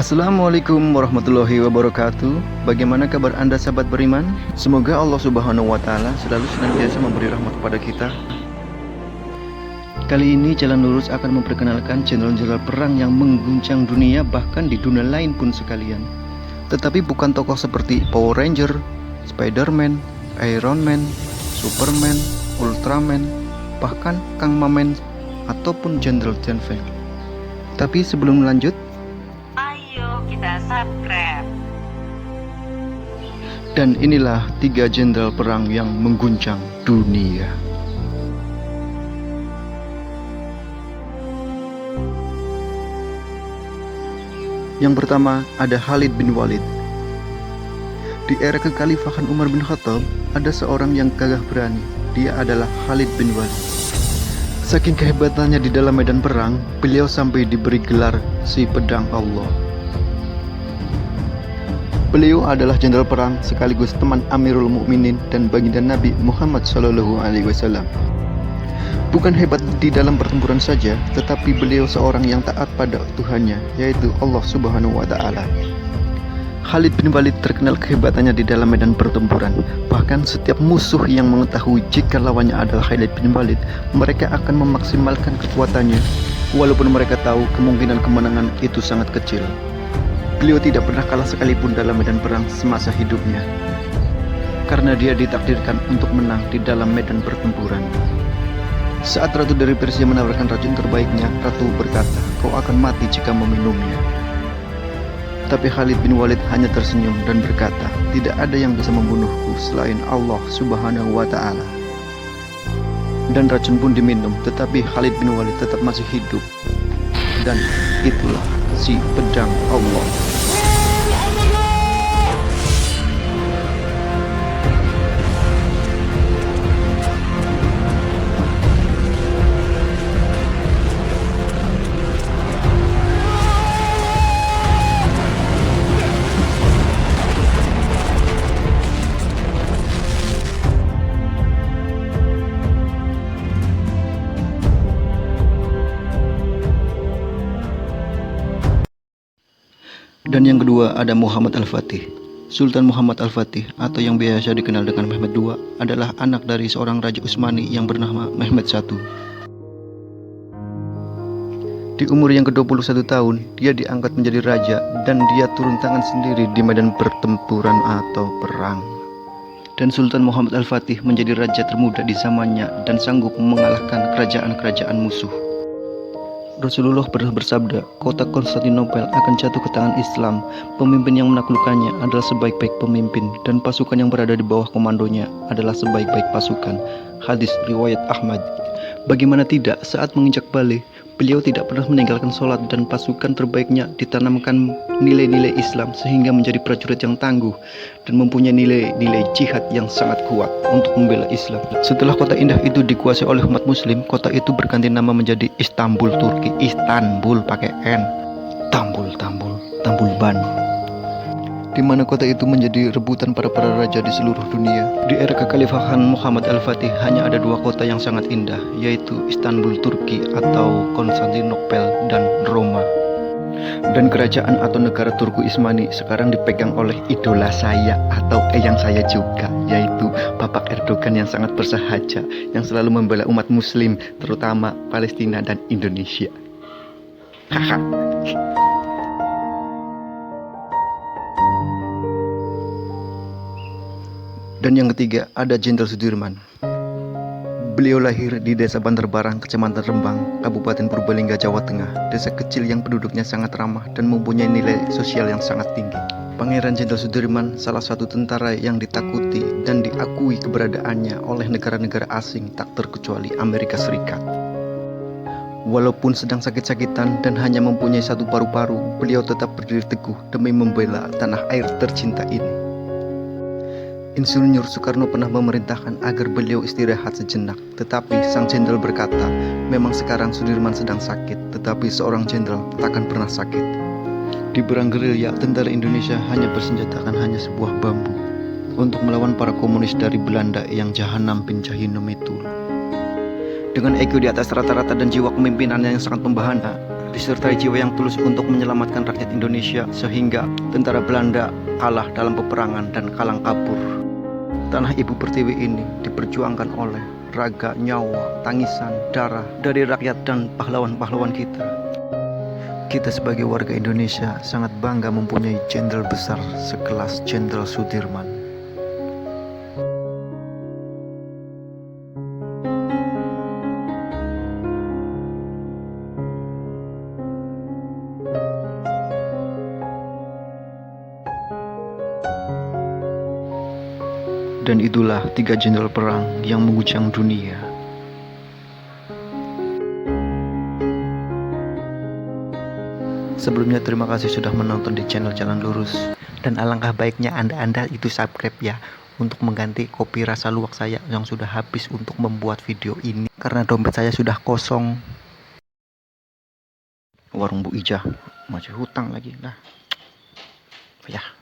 Assalamualaikum warahmatullahi wabarakatuh. Bagaimana kabar Anda sahabat beriman? Semoga Allah Subhanahu wa Ta'ala selalu senantiasa memberi rahmat kepada kita. Kali ini Jalan Lurus akan memperkenalkan jenderal-jenderal perang yang mengguncang dunia, bahkan di dunia lain pun sekalian. Tetapi bukan tokoh seperti Power Ranger, Spider-Man, Iron Man, Superman, Ultraman, bahkan Kang Mamen ataupun Jenderal Denver. Tapi sebelum lanjut, ayo kita subscribe. Dan inilah 3 jenderal perang yang mengguncang dunia. Yang pertama ada Khalid bin Walid. Di era kekhalifahan Umar bin Khattab, ada seorang yang gagah berani. Dia adalah Khalid bin Walid. Saking kehebatannya di dalam medan perang, beliau sampai diberi gelar si pedang Allah. Beliau adalah jenderal perang sekaligus teman Amirul Mukminin dan baginda Nabi Muhammad SAW. Bukan hebat di dalam pertempuran saja, tetapi beliau seorang yang taat pada Tuhannya, yaitu Allah Subhanahu wa Ta'ala. Khalid bin Walid terkenal kehebatannya di dalam medan pertempuran. Bahkan setiap musuh yang mengetahui jika lawannya adalah Khalid bin Walid, mereka akan memaksimalkan kekuatannya, walaupun mereka tahu kemungkinan kemenangan itu sangat kecil. Beliau tidak pernah kalah sekalipun dalam medan perang semasa hidupnya, karena dia ditakdirkan untuk menang di dalam medan pertempuran. Saat Ratu dari Persia menawarkan racun terbaiknya, Ratu berkata, "Kau akan mati jika meminumnya." Tapi Khalid bin Walid hanya tersenyum dan berkata, "Tidak ada yang bisa membunuhku selain Allah Subhanahu wa Ta'ala." Dan racun pun diminum, tetapi Khalid bin Walid tetap masih hidup. Dan itulah si pedang Allah. Dan yang kedua ada Muhammad Al-Fatih. Sultan Muhammad Al-Fatih atau yang biasa dikenal dengan Mehmed II adalah anak dari seorang Raja Utsmani yang bernama Mehmed I. Di umur yang ke-21 tahun, dia diangkat menjadi raja dan dia turun tangan sendiri di medan pertempuran atau perang. Dan Sultan Muhammad Al-Fatih menjadi raja termuda di zamannya dan sanggup mengalahkan kerajaan-kerajaan musuh. Rasulullah pernah bersabda, kota Konstantinopel akan jatuh ke tangan Islam. Pemimpin yang menaklukkannya adalah sebaik-baik pemimpin, dan pasukan yang berada di bawah komandonya adalah sebaik-baik pasukan. Hadis riwayat Ahmad. Bagaimana tidak, saat menginjak balik, beliau tidak pernah meninggalkan sholat, dan pasukan terbaiknya ditanamkan nilai-nilai Islam sehingga menjadi prajurit yang tangguh dan mempunyai nilai-nilai jihad yang sangat kuat untuk membela Islam. Setelah kota indah itu dikuasai oleh umat muslim, kota itu berganti nama menjadi Istanbul, Turki. Istanbul pakai N. Tambul Ban. Di mana kota itu menjadi rebutan para raja di seluruh dunia. Di era kekhalifahan Muhammad Al-Fatih hanya ada 2 kota yang sangat indah, yaitu Istanbul, Turki atau Konstantinopel dan Roma. Dan kerajaan atau negara Turku Utsmani sekarang dipegang oleh idola saya atau eyang saya juga, yaitu Bapak Erdogan yang sangat bersahaja, yang selalu membela umat muslim, terutama Palestina dan Indonesia. Haha. Dan yang ketiga ada Jenderal Sudirman. Beliau lahir di Desa Banterbarang, Kecamatan Rembang, Kabupaten Purbalingga, Jawa Tengah. Desa kecil yang penduduknya sangat ramah dan mempunyai nilai sosial yang sangat tinggi. Pangeran Jenderal Sudirman salah satu tentara yang ditakuti dan diakui keberadaannya oleh negara-negara asing, tak terkecuali Amerika Serikat. Walaupun sedang sakit-sakitan dan hanya mempunyai 1 paru-paru, beliau tetap berdiri teguh demi membela tanah air tercinta ini. Insinyur Soekarno pernah memerintahkan agar beliau istirahat sejenak, tetapi sang jenderal berkata, memang sekarang Sudirman sedang sakit, tetapi seorang jenderal takkan pernah sakit. Di perang gerilya, tentara Indonesia hanya bersenjatakan hanya sebuah bambu untuk melawan para komunis dari Belanda yang jahanam pincahinum itu. Dengan IQ di atas rata-rata dan jiwa kepemimpinannya yang sangat membahana, disertai jiwa yang tulus untuk menyelamatkan rakyat Indonesia sehingga tentara Belanda kalah dalam peperangan dan kalang kabur. Tanah Ibu Pertiwi ini diperjuangkan oleh raga, nyawa, tangisan, darah dari rakyat dan pahlawan-pahlawan kita. Kita sebagai warga Indonesia sangat bangga mempunyai jenderal besar sekelas Jenderal Sudirman. Dan itulah 3 jenderal perang yang mengguncang dunia. Sebelumnya terima kasih sudah menonton di channel Jalan Lurus. Dan alangkah baiknya Anda itu subscribe ya, untuk mengganti kopi rasa luwak saya yang sudah habis untuk membuat video ini. Karena dompet saya sudah kosong. Warung Bu Ijah masih hutang lagi. Nah, ya.